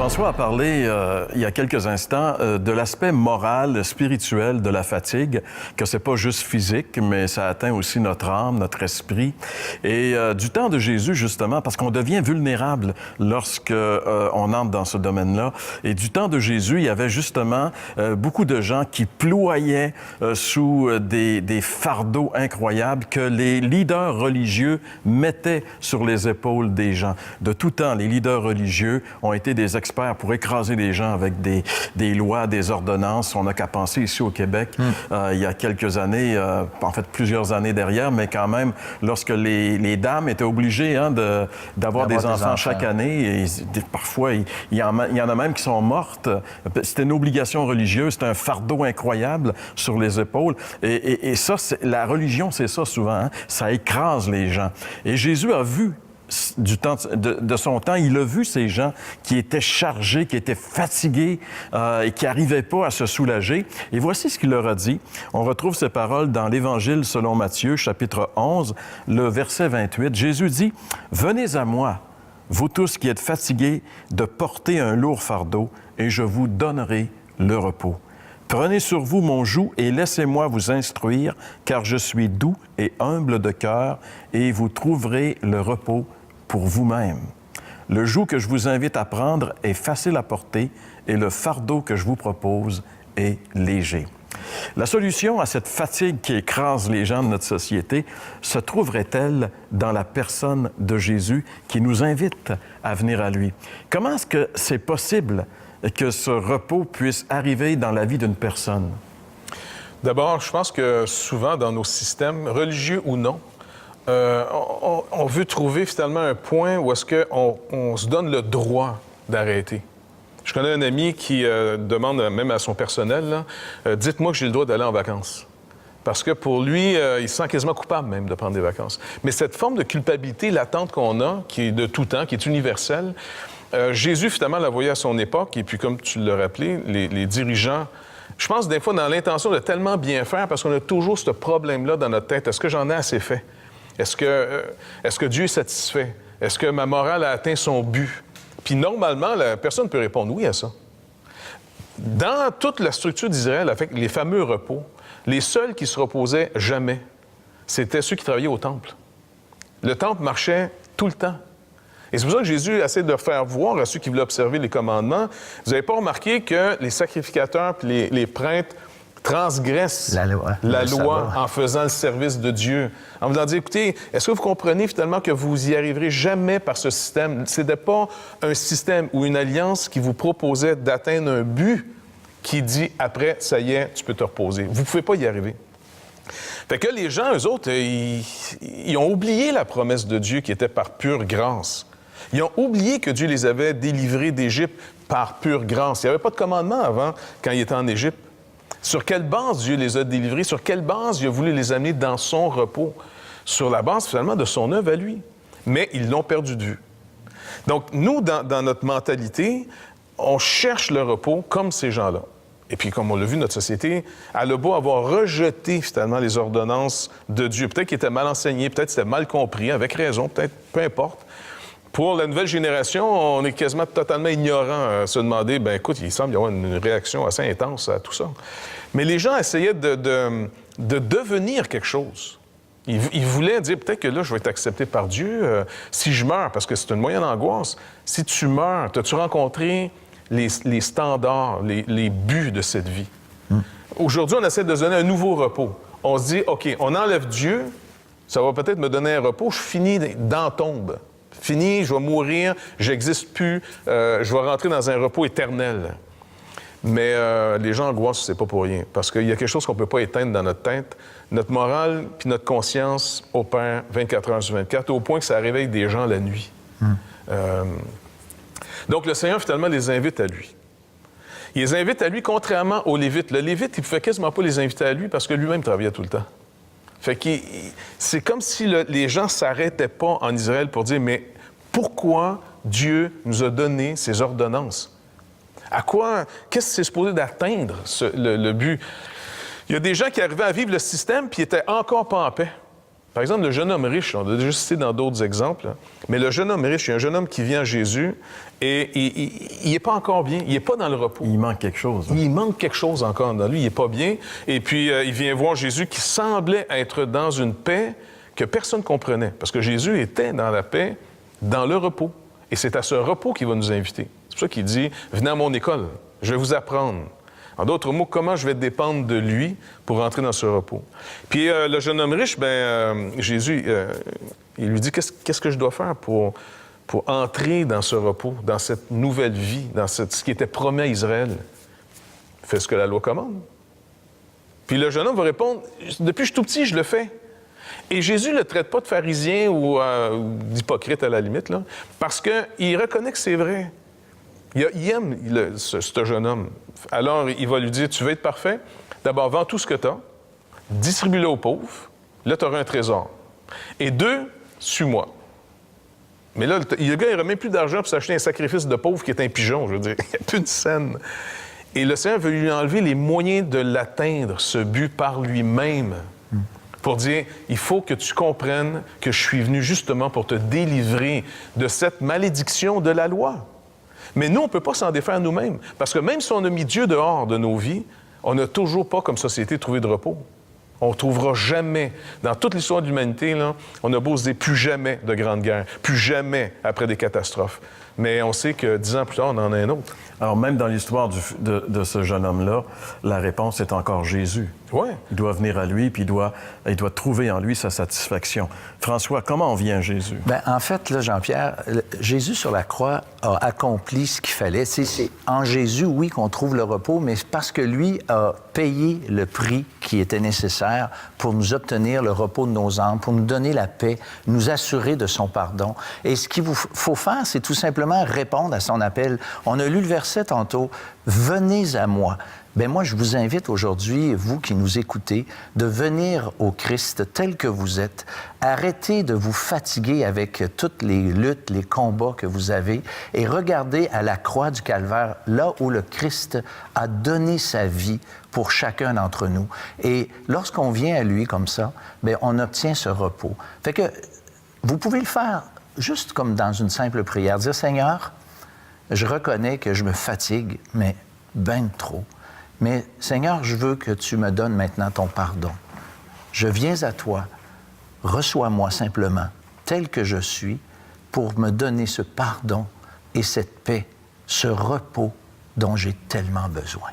François a parlé il y a quelques instants de l'aspect moral, spirituel de la fatigue, que c'est pas juste physique, mais ça atteint aussi notre âme, notre esprit. Et du temps de Jésus, justement, parce qu'on devient vulnérable lorsque on entre dans ce domaine-là. Et du temps de Jésus, il y avait justement beaucoup de gens qui ployaient sous des fardeaux incroyables que les leaders religieux mettaient sur les épaules des gens. De tout temps, les leaders religieux ont été des experts pour écraser les gens avec des lois, des ordonnances. On n'a qu'à penser ici au Québec, il y a quelques années, en fait plusieurs années derrière, mais quand même, lorsque les dames étaient obligées d'avoir des enfants chaque année, et parfois, il y en a même qui sont mortes. C'était une obligation religieuse, c'était un fardeau incroyable sur les épaules. Et ça, la religion, c'est ça souvent, hein? Ça écrase les gens. Et Jésus a vu du temps de son temps, il a vu ces gens qui étaient chargés, qui étaient fatigués et qui n'arrivaient pas à se soulager. Et voici ce qu'il leur a dit. On retrouve ces paroles dans l'Évangile selon Matthieu, chapitre 11, le verset 28. Jésus dit, « Venez à moi, vous tous qui êtes fatigués de porter un lourd fardeau, et je vous donnerai le repos. Prenez sur vous mon joug et laissez-moi vous instruire, car je suis doux et humble de cœur, et vous trouverez le repos pour vous-même. Le joug que je vous invite à prendre est facile à porter et le fardeau que je vous propose est léger. » La solution à cette fatigue qui écrase les gens de notre société se trouverait-elle dans la personne de Jésus qui nous invite à venir à lui? Comment est-ce que c'est possible que ce repos puisse arriver dans la vie d'une personne? D'abord, je pense que souvent dans nos systèmes, religieux ou non, on veut trouver finalement un point où est-ce qu'on se donne le droit d'arrêter. Je connais un ami qui demande même à son personnel, là, dites-moi que j'ai le droit d'aller en vacances. Parce que pour lui, il se sent quasiment coupable même de prendre des vacances. Mais cette forme de culpabilité latente qu'on a, qui est de tout temps, qui est universelle, Jésus, finalement, l'a voyé à son époque, et puis comme tu l'as rappelé, les dirigeants, je pense des fois dans l'intention de tellement bien faire, parce qu'on a toujours ce problème-là dans notre tête. Est-ce que j'en ai assez fait? Est-ce que Dieu est satisfait? Est-ce que ma morale a atteint son but? Puis normalement, la personne peut répondre oui à ça. Dans toute la structure d'Israël, avec les fameux repos, les seuls qui se reposaient jamais, c'était ceux qui travaillaient au temple. Le temple marchait tout le temps. Et c'est pour ça que Jésus essaie de faire voir à ceux qui voulaient observer les commandements. Vous n'avez pas remarqué que les sacrificateurs et les prêtres transgressent la loi en faisant le service de Dieu. En voulant dire, écoutez, est-ce que vous comprenez finalement que vous y arriverez jamais par ce système? Ce n'était pas un système ou une alliance qui vous proposait d'atteindre un but qui dit, après, ça y est, tu peux te reposer. Vous ne pouvez pas y arriver. Fait que les gens, eux autres, ils ont oublié la promesse de Dieu qui était par pure grâce. Ils ont oublié que Dieu les avait délivrés d'Égypte par pure grâce. Il n'y avait pas de commandement avant, quand ils étaient en Égypte. Sur quelle base Dieu les a délivrés? Sur quelle base il a voulu les amener dans son repos? Sur la base, finalement, de son œuvre à lui. Mais ils l'ont perdu de vue. Donc, nous, dans notre mentalité, on cherche le repos comme ces gens-là. Et puis, comme on l'a vu, notre société, elle a beau avoir rejeté, finalement, les ordonnances de Dieu. Peut-être qu'ils étaient mal enseignés, peut-être qu'ils étaient mal compris, avec raison, peut-être, peu importe. Pour la nouvelle génération, on est quasiment totalement ignorant à se demander, bien écoute, il semble y avoir une réaction assez intense à tout ça. Mais les gens essayaient de devenir quelque chose. Ils voulaient dire, peut-être que là, je vais être accepté par Dieu si je meurs, parce que c'est une moyenne angoisse. Si tu meurs, as-tu rencontré les standards, les buts de cette vie? Aujourd'hui, on essaie de se donner un nouveau repos. On se dit, OK, on enlève Dieu, ça va peut-être me donner un repos, je finis dans la tombe. Fini, je vais mourir, j'existe plus, je vais rentrer dans un repos éternel. Mais les gens angoissent, c'est pas pour rien, parce qu'il y a quelque chose qu'on peut pas éteindre dans notre tête. Notre morale puis notre conscience opèrent 24 heures sur 24, au point que ça réveille des gens la nuit. Donc le Seigneur, finalement, les invite à lui. Il les invite à lui, contrairement aux Lévites. Le Lévite, il ne pouvait quasiment pas les inviter à lui parce que lui-même travaillait tout le temps. Fait que c'est comme si les gens ne s'arrêtaient pas en Israël pour dire, mais pourquoi Dieu nous a donné ces ordonnances? À quoi? Qu'est-ce que c'est supposé d'atteindre, le but? Il y a des gens qui arrivaient à vivre le système puis n'étaient encore pas en paix. Par exemple, le jeune homme riche, on l'a déjà cité dans d'autres exemples, là, mais le jeune homme riche, il y a un jeune homme qui vient à Jésus et il n'est pas encore bien, il n'est pas dans le repos. Il manque quelque chose. Il manque quelque chose encore dans lui, il n'est pas bien. Et puis, il vient voir Jésus qui semblait être dans une paix que personne ne comprenait. Parce que Jésus était dans la paix, dans le repos. Et c'est à ce repos qu'il va nous inviter. C'est pour ça qu'il dit, venez à mon école, je vais vous apprendre. En d'autres mots, comment je vais dépendre de lui pour entrer dans ce repos. Puis le jeune homme riche, Jésus, il lui dit, qu'est-ce que je dois faire pour entrer dans ce repos, dans cette nouvelle vie, dans ce qui était promis à Israël? Fais ce que la loi commande. Puis le jeune homme va répondre, depuis que je suis tout petit, je le fais. Et Jésus ne le traite pas de pharisien ou d'hypocrite à la limite, là, parce qu'il reconnaît que c'est vrai. Il aime ce jeune homme. Alors, il va lui dire, tu veux être parfait? D'abord, vends tout ce que tu as, distribue-le aux pauvres, là, tu auras un trésor. Et 2, suis-moi. Mais là, le gars, il n'aura même plus d'argent pour s'acheter un sacrifice de pauvre qui est un pigeon, je veux dire. Il n'y a plus de scène. Et le Seigneur veut lui enlever les moyens de l'atteindre, ce but, par lui-même. Pour dire, il faut que tu comprennes que je suis venu justement pour te délivrer de cette malédiction de la loi. Mais nous, on ne peut pas s'en défaire nous-mêmes. Parce que même si on a mis Dieu dehors de nos vies, on n'a toujours pas, comme société, trouvé de repos. On ne trouvera jamais, dans toute l'histoire de l'humanité, là, on a beau se dire plus jamais de grandes guerres, plus jamais après des catastrophes. Mais on sait que 10 ans plus tard, on en a un autre. Alors, même dans l'histoire de ce jeune homme-là, la réponse est encore Jésus. Ouais. Il doit venir à lui, puis il doit trouver en lui sa satisfaction. François, comment on vient à Jésus? Bien, en fait, là, Jean-Pierre, Jésus sur la croix a accompli ce qu'il fallait. C'est en Jésus, oui, qu'on trouve le repos, mais c'est parce que lui a payé le prix qui était nécessaire pour nous obtenir le repos de nos âmes, pour nous donner la paix, nous assurer de son pardon. Et ce qu'il faut faire, c'est tout simplement répondre à son appel. On a lu le verset tantôt, « Venez à moi ». Bien, moi, je vous invite aujourd'hui, vous qui nous écoutez, de venir au Christ tel que vous êtes. Arrêtez de vous fatiguer avec toutes les luttes, les combats que vous avez et regardez à la croix du Calvaire, là où le Christ a donné sa vie pour chacun d'entre nous. Et lorsqu'on vient à lui comme ça, bien, on obtient ce repos. Fait que vous pouvez le faire juste comme dans une simple prière. Dire, Seigneur, je reconnais que je me fatigue, mais ben trop. Mais Seigneur, je veux que tu me donnes maintenant ton pardon. Je viens à toi, reçois-moi simplement tel que je suis pour me donner ce pardon et cette paix, ce repos dont j'ai tellement besoin.